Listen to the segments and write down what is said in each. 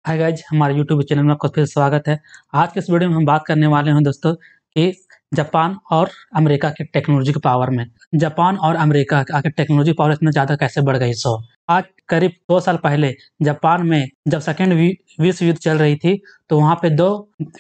Hi guys, हमारे YouTube channel में आपका फिर स्वागत है। आज के इस वीडियो में हम बात करने वाले हैं दोस्तों कि जापान और अमेरिका की टेक्नोलॉजी के पावर में। जापान और अमेरिका का आखिर टेक्नोलॉजी पावर इतना ज़्यादा कैसे बढ़ गई। आज करीब 2 साल पहले जापान में जब सेकेंड विश्व युद्ध चल रही थी तो वहाँ पे 2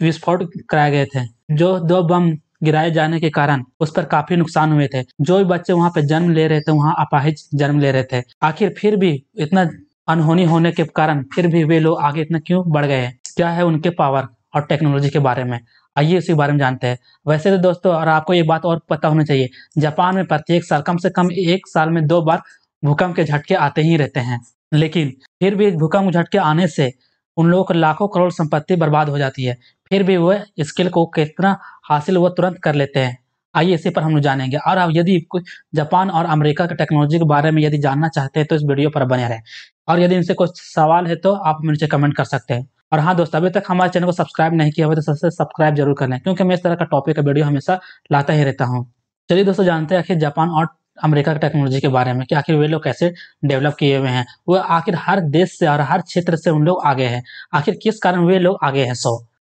विस्फोट कराए गए थे। जो 2 बम गिराए जाने के कारण उस पर काफी नुकसान हुए थे। जो भी बच्चे वहाँ पे जन्म ले रहे थे वहाँ अपाहिज जन्म ले रहे थे। आखिर फिर भी इतना अनहोनी होने के कारण फिर भी वे लोग आगे इतना क्यों बढ़ गए हैं? क्या है उनके पावर और टेक्नोलॉजी के बारे में? आइए इसी बारे में जानते हैं। वैसे तो दोस्तों, और आपको एक बात और पता होना चाहिए, जापान में प्रत्येक साल कम से कम 1 साल में 2 बार भूकंप के झटके आते ही रहते हैं। लेकिन फिर भी भूकंप के झटके आने से उन लोगों को लाखों करोड़ संपत्ति बर्बाद हो जाती है। फिर भी वह स्किल को कितना हासिल वो तुरंत कर लेते हैं। आइए इसी पर हम लोग जानेंगे। और आप यदि कुछ जापान और अमेरिका के टेक्नोलॉजी के बारे में यदि जानना चाहते हैं तो इस वीडियो पर बने रहें। और यदि इनसे कुछ सवाल है तो आप मुझे कमेंट कर सकते हैं। और हाँ दोस्तों, अभी तक हमारे चैनल को सब्सक्राइब नहीं किया हुआ तो सबसे सब्सक्राइब जरूर कर लें, क्योंकि मैं इस तरह का टॉपिक का वीडियो हमेशा लाता ही रहता हूँ। चलिए दोस्तों, जानते हैं आखिर जापान और अमेरिका की टेक्नोलॉजी के बारे में कि आखिर वे लोग कैसे डेवलप किए हुए हैं। वो आखिर हर देश से और हर क्षेत्र से उन लोग आगे हैं। आखिर किस कारण वे लोग आगे हैं?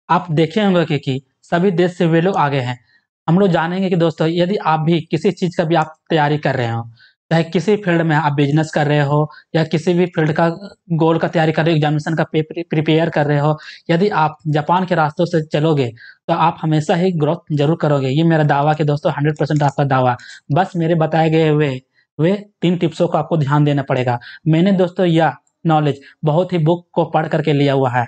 आप देखे होंगे कि सभी देश से वे लोग आगे हैं। हम लोग जानेंगे कि दोस्तों, यदि आप भी किसी चीज़ का भी आप तैयारी कर रहे हो, चाहे किसी फील्ड में आप बिजनेस कर रहे हो या किसी भी फील्ड का गोल का तैयारी कर रहे हो, एग्जामिनेशन का प्रिपेयर कर रहे हो, यदि आप जापान के रास्तों से चलोगे तो आप हमेशा ही ग्रोथ जरूर करोगे। ये मेरा दावा कि दोस्तों 100% आपका दावा। बस मेरे बताए गए वे 3 टिप्सों को आपको ध्यान देना पड़ेगा। मैंने दोस्तों यह नॉलेज बहुत ही बुक को पढ़ करके लिया हुआ है।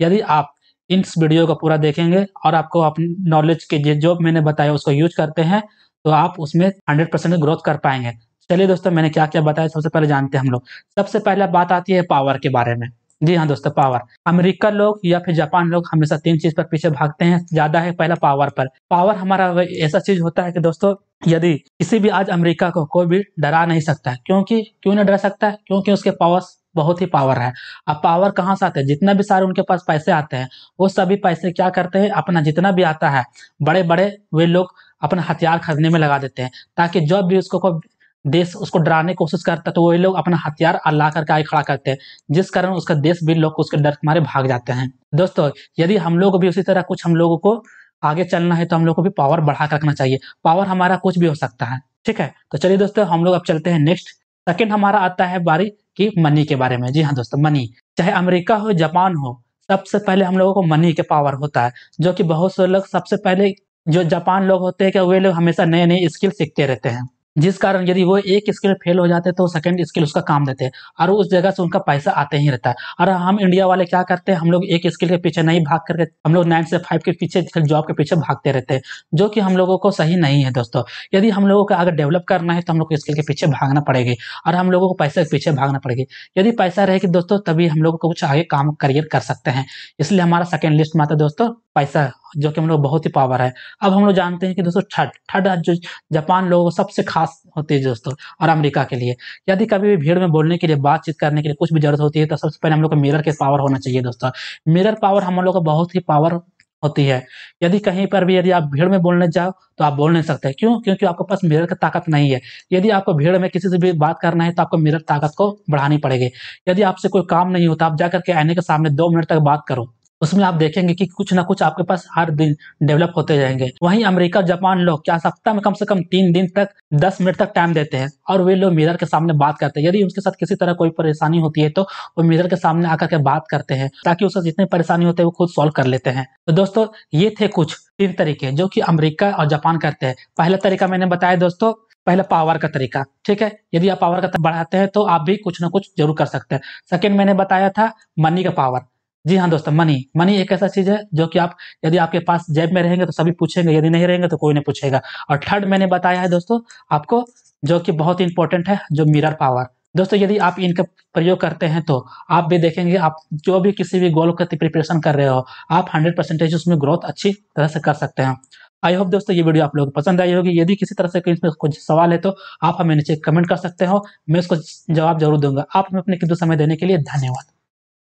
यदि आप इस वीडियो को पूरा देखेंगे और आपको अपनी नॉलेज के जो मैंने बताया उसको यूज करते हैं तो आप उसमें 100% ग्रोथ कर पाएंगे। चलिए दोस्तों, मैंने क्या-क्या बताया सबसे पहले जानते हैं हम लोग। सबसे पहले बात आती है पावर के बारे में। जी हाँ दोस्तों, पावर। अमेरिका लोग या फिर जापान लोग हमेशा 3 चीज़ पर पीछे भागते हैं, ज़्यादा है पहला पावर पर। पावर हमारा ऐसा चीज़ होता है कि दोस्तों, यदि किसी भी आज अमेरिका को कोई भी डरा नहीं सकता है। क्यों नहीं डरा सकता है? क्योंकि उसके पास बहुत ही पावर है। अब पावर कहाँ से आता है? जितना भी सारे उनके पास पैसे आते हैं, वो सभी पैसे क्या करते हैं, अपना जितना भी आता है, बड़े-बड़े वे लोग अपना हथियार खरीदने में लगा देते हैं, ताकि जब भी उसको कोई देश उसको डराने की कोशिश करता है तो वही लोग अपना हथियार ला करके आगे खड़ा करते हैं, जिस कारण उसका देश भी लोग उसके डर के मारे भाग जाते हैं। दोस्तों, यदि हम लोग भी उसी तरह कुछ हम लोगों को आगे चलना है तो हम लोग को भी पावर बढ़ा के रखना चाहिए। पावर हमारा कुछ भी हो सकता है, ठीक है? तो चलिए दोस्तों, हम लोग अब चलते हैं नेक्स्ट। सेकंड हमारा आता है बारी कि मनी के बारे में। जी हाँ दोस्तों, मनी। चाहे अमेरिका हो, जापान हो, सबसे पहले हम लोगों को मनी के पावर होता है, जो कि बहुत से लोग सबसे पहले जो जापान लोग होते हैं कि वे लोग हमेशा नए-नए स्किल सीखते रहते हैं। जिस कारण यदि वो एक स्किल फेल हो जाते हैं तो सेकंड स्किल उसका काम देते हैं और उस जगह से उनका पैसा आते ही रहता है। और हम इंडिया वाले क्या करते हैं, हम लोग एक स्किल के पीछे नहीं भाग करके हम लोग 9 से 5 के पीछे जॉब के पीछे भागते रहते हैं, जो कि हम लोगों को सही नहीं है दोस्तों। यदि हम लोगों को अगर डेवलप करना है तो हम लोग को स्किल के पीछे भागना पड़ेगी और हम लोगों को पैसे के पीछे भागना पड़ेगी। यदि पैसा रहेगी दोस्तों, तभी हम लोगों को कुछ आगे काम करियर कर सकते हैं। इसलिए हमारा सेकंड लिस्ट में आता है दोस्तों पैसा, जो कि हम लोग बहुत ही पावर है। अब हम लोग जानते हैं कि दोस्तों थर्ड जो जापान लोगों को सबसे खास होती है दोस्तों, और अमेरिका के लिए यदि कभी भी भीड़ में बोलने के लिए, बातचीत करने के लिए कुछ भी जरूरत होती है तो सबसे पहले हम लोग को मिरर के पावर होना चाहिए दोस्तों। मिरर पावर हम लोग को बहुत ही पावर होती है। यदि कहीं पर भी यदि आप भीड़ में बोलने जाओ तो आप बोल नहीं सकते। क्यों? क्योंकि आपके पास मिरर की ताकत नहीं है। यदि आपको भीड़ में किसी से भी बात करना है तो आपको मिरर ताकत को बढ़ानी पड़ेगी। यदि आपसे कोई काम नहीं होता, आप जाकर के आईने के सामने 2 मिनट तक बात करो, उसमें आप देखेंगे कि कुछ ना कुछ आपके पास हर दिन डेवलप होते जाएँगे। वहीं अमेरिका, जापान लोग क्या सप्ताह में कम से कम 3 दिन तक 10 मिनट तक टाइम देते हैं और वे लोग मिरर के सामने बात करते हैं। यदि उनके साथ किसी तरह कोई परेशानी होती है तो वो मिरर के सामने आकर के बात करते हैं, ताकि उससे जितनी परेशानी होती है वो खुद सॉल्व कर लेते हैं। तो दोस्तों, ये थे कुछ 3 तरीके जो कि अमेरिका और जापान करते हैं। पहला तरीका मैंने बताया दोस्तों, पहला पावर का तरीका, ठीक है? यदि आप पावर का बढ़ाते हैं तो आप भी कुछ ना कुछ ज़रूर कर सकते हैं। सेकंड मैंने बताया था मनी का पावर। जी हाँ दोस्तों, मनी एक ऐसा चीज़ है जो कि आप यदि आपके पास जेब में रहेंगे तो सभी पूछेंगे, यदि नहीं रहेंगे तो कोई नहीं पूछेगा। और थर्ड मैंने बताया है दोस्तों आपको, जो कि बहुत इंपॉर्टेंट है, जो मिरर पावर। दोस्तों, यदि आप इनका प्रयोग करते हैं तो आप भी देखेंगे, आप जो भी किसी भी गोल की प्रिपरेशन कर रहे हो, आप 100% उसमें ग्रोथ अच्छी तरह से कर सकते हैं। आई होप दोस्तों ये वीडियो आप लोगों को पसंद आई होगी। यदि किसी तरह से कोई इसमें कुछ सवाल है तो आप हमें नीचे कमेंट कर सकते हो, मैं उसको जवाब ज़रूर दूँगा। आप हमें अपने कीमती समय देने के लिए धन्यवाद।